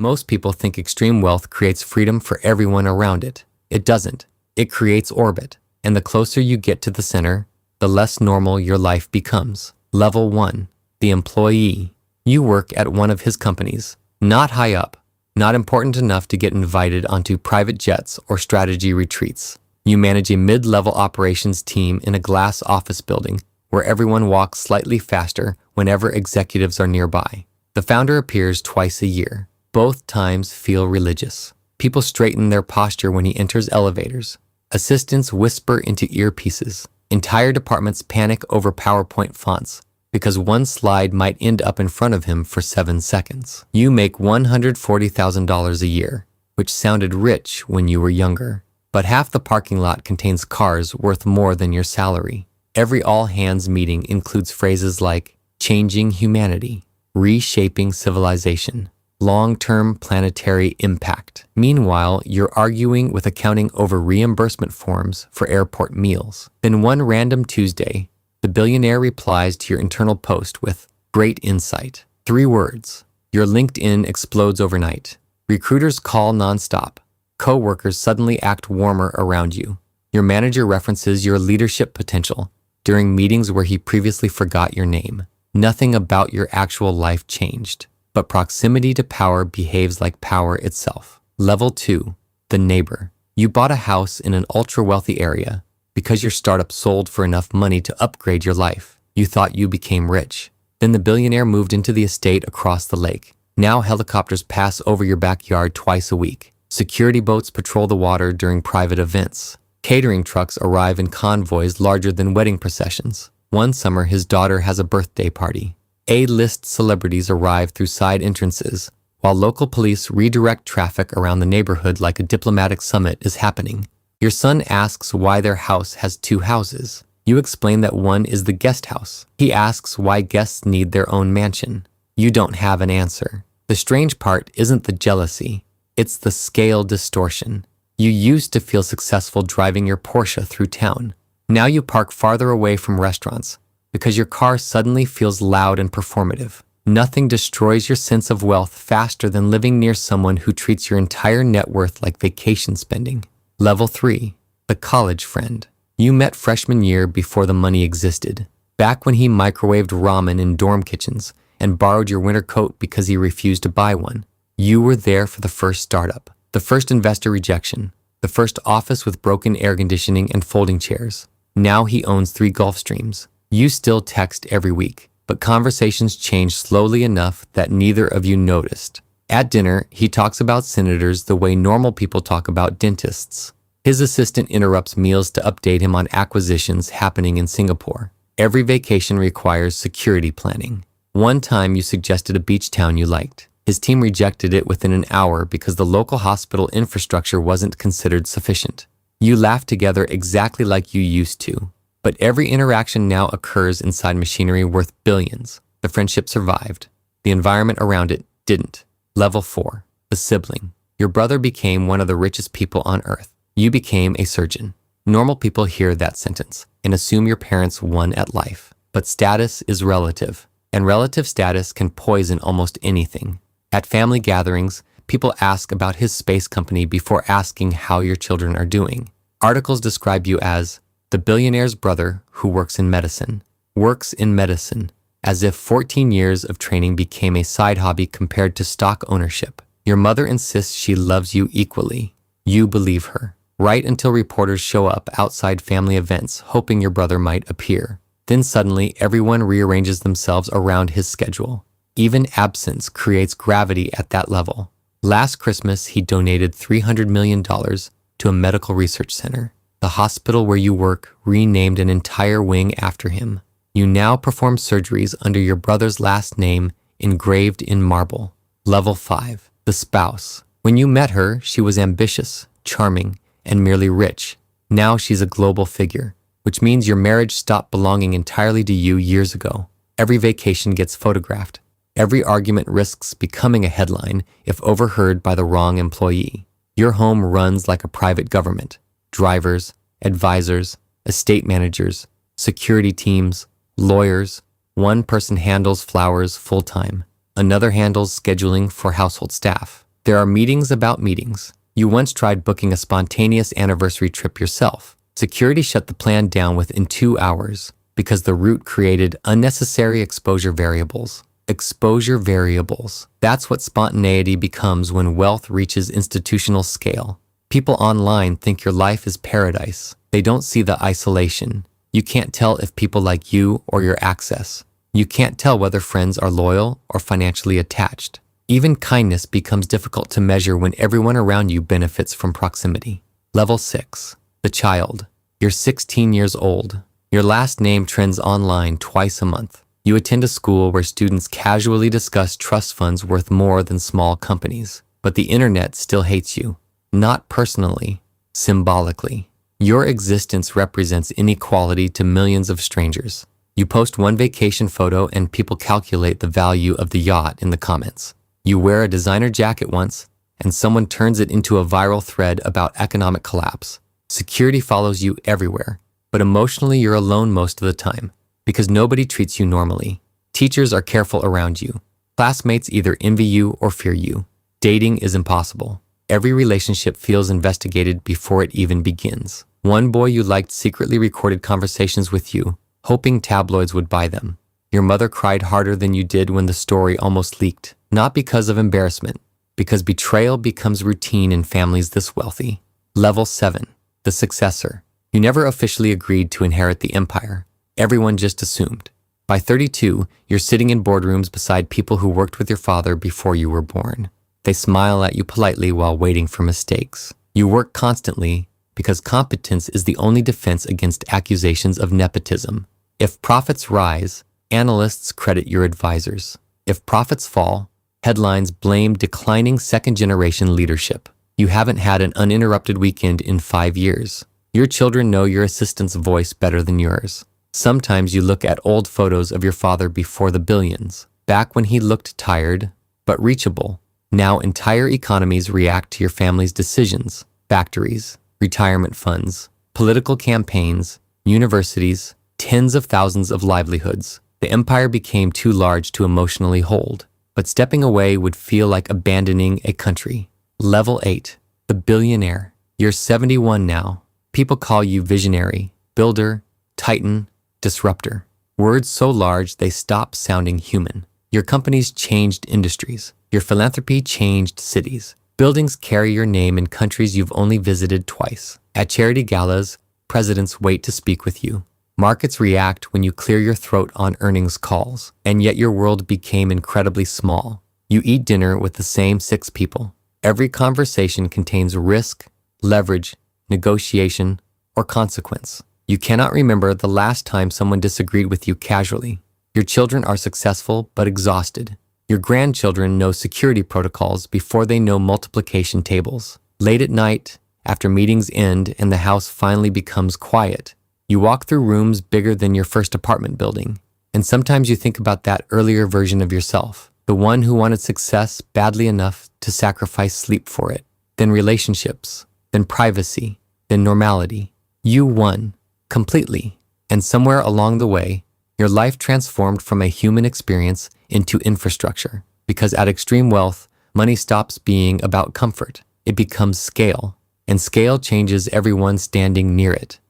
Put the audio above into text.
Most people think extreme wealth creates freedom for everyone around it. It doesn't. It creates orbit. And the closer you get to the center, the less normal your life becomes. Level 1. The employee. You work at one of his companies. Not high up. Not important enough to get invited onto private jets or strategy retreats. You manage a mid-level operations team in a glass office building where everyone walks slightly faster whenever executives are nearby. The founder appears twice a year. Both times feel religious. People straighten their posture when he enters elevators. Assistants whisper into earpieces. Entire departments panic over PowerPoint fonts because one slide might end up in front of him for 7 seconds. You make $140,000 a year, which sounded rich when you were younger. But half the parking lot contains cars worth more than your salary. Every all-hands meeting includes phrases like changing humanity, reshaping civilization, long-term planetary impact. Meanwhile, you're arguing with accounting over reimbursement forms for airport meals. Then one random Tuesday, the billionaire replies to your internal post with great insight. 3 words. Your LinkedIn explodes overnight. Recruiters call nonstop. Co-workers suddenly act warmer around you. Your manager references your leadership potential during meetings where he previously forgot your name. Nothing about your actual life changed, but proximity to power behaves like power itself. Level 2. The neighbor. You bought a house in an ultra-wealthy area because your startup sold for enough money to upgrade your life. You thought you became rich. Then the billionaire moved into the estate across the lake. Now helicopters pass over your backyard twice a week. Security boats patrol the water during private events. Catering trucks arrive in convoys larger than wedding processions. One summer, his daughter has a birthday party. A-list celebrities arrive through side entrances, while local police redirect traffic around the neighborhood like a diplomatic summit is happening. Your son asks why their house has 2 houses. You explain that one is the guest house. He asks why guests need their own mansion. You don't have an answer. The strange part isn't the jealousy. It's the scale distortion. You used to feel successful driving your Porsche through town. Now you park farther away from restaurants because your car suddenly feels loud and performative. Nothing destroys your sense of wealth faster than living near someone who treats your entire net worth like vacation spending. Level 3. The college friend. You met freshman year before the money existed. Back when he microwaved ramen in dorm kitchens and borrowed your winter coat because he refused to buy one. You were there for the first startup, the first investor rejection, the first office with broken air conditioning and folding chairs. Now he owns 3 Gulfstreams. You still text every week, but conversations change slowly enough that neither of you noticed. At dinner, he talks about senators the way normal people talk about dentists. His assistant interrupts meals to update him on acquisitions happening in Singapore. Every vacation requires security planning. One time you suggested a beach town you liked. His team rejected it within an hour because the local hospital infrastructure wasn't considered sufficient. You laugh together exactly like you used to, but every interaction now occurs inside machinery worth billions. The friendship survived. The environment around it didn't. Level 4. The sibling. Your brother became one of the richest people on earth. You became a surgeon. Normal people hear that sentence and assume your parents won at life. But status is relative, and relative status can poison almost anything. At family gatherings, people ask about his space company before asking how your children are doing. Articles describe you as the billionaire's brother who works in medicine. Works in medicine, as if 14 years of training became a side hobby compared to stock ownership. Your mother insists she loves you equally. You believe her, right until reporters show up outside family events hoping your brother might appear. Then suddenly, everyone rearranges themselves around his schedule. Even absence creates gravity at that level. Last Christmas, he donated $300 million to a medical research center. The hospital where you work renamed an entire wing after him. You now perform surgeries under your brother's last name engraved in marble. Level 5. The spouse. When you met her, she was ambitious, charming, and merely rich. Now she's a global figure, which means your marriage stopped belonging entirely to you years ago. Every vacation gets photographed. Every argument risks becoming a headline if overheard by the wrong employee. Your home runs like a private government. Drivers, advisors, estate managers, security teams, lawyers. One person handles flowers full-time. Another handles scheduling for household staff. There are meetings about meetings. You once tried booking a spontaneous anniversary trip yourself. Security shut the plan down within 2 hours because the route created unnecessary exposure variables. Exposure variables. That's what spontaneity becomes when wealth reaches institutional scale. People online think your life is paradise. They don't see the isolation. You can't tell if people like you or your access. You can't tell whether friends are loyal or financially attached. Even kindness becomes difficult to measure when everyone around you benefits from proximity. Level 6. The child. You're 16 years old. Your last name trends online twice a month. You attend a school where students casually discuss trust funds worth more than small companies. But the internet still hates you. Not personally, symbolically. Your existence represents inequality to millions of strangers. You post one vacation photo and people calculate the value of the yacht in the comments. You wear a designer jacket once, and someone turns it into a viral thread about economic collapse. Security follows you everywhere, but emotionally you're alone most of the time, because nobody treats you normally. Teachers are careful around you. Classmates either envy you or fear you. Dating is impossible. Every relationship feels investigated before it even begins. One boy you liked secretly recorded conversations with you, hoping tabloids would buy them. Your mother cried harder than you did when the story almost leaked, not because of embarrassment, because betrayal becomes routine in families this wealthy. Level 7. The successor. You never officially agreed to inherit the empire. Everyone just assumed. By 32, you're sitting in boardrooms beside people who worked with your father before you were born. They smile at you politely while waiting for mistakes. You work constantly because competence is the only defense against accusations of nepotism. If profits rise, analysts credit your advisors. If profits fall, headlines blame declining second-generation leadership. You haven't had an uninterrupted weekend in 5 years. Your children know your assistant's voice better than yours. Sometimes you look at old photos of your father before the billions, back when he looked tired, but reachable. Now entire economies react to your family's decisions. Factories, retirement funds, political campaigns, universities, tens of thousands of livelihoods. The empire became too large to emotionally hold, but stepping away would feel like abandoning a country. Level 8. The billionaire. You're 71 now. People call you visionary, builder, titan, disruptor. Words so large they stop sounding human. Your companies changed industries. Your philanthropy changed cities. Buildings carry your name in countries you've only visited twice. At charity galas, presidents wait to speak with you. Markets react when you clear your throat on earnings calls, and yet your world became incredibly small. You eat dinner with the same 6 people. Every conversation contains risk, leverage, negotiation, or consequence. You cannot remember the last time someone disagreed with you casually. Your children are successful but exhausted. Your grandchildren know security protocols before they know multiplication tables. Late at night, after meetings end and the house finally becomes quiet, you walk through rooms bigger than your first apartment building. And sometimes you think about that earlier version of yourself, the one who wanted success badly enough to sacrifice sleep for it, then relationships, then privacy, then normality. You won, completely. And somewhere along the way, your life transformed from a human experience into infrastructure. Because at extreme wealth, money stops being about comfort. It becomes scale. And scale changes everyone standing near it.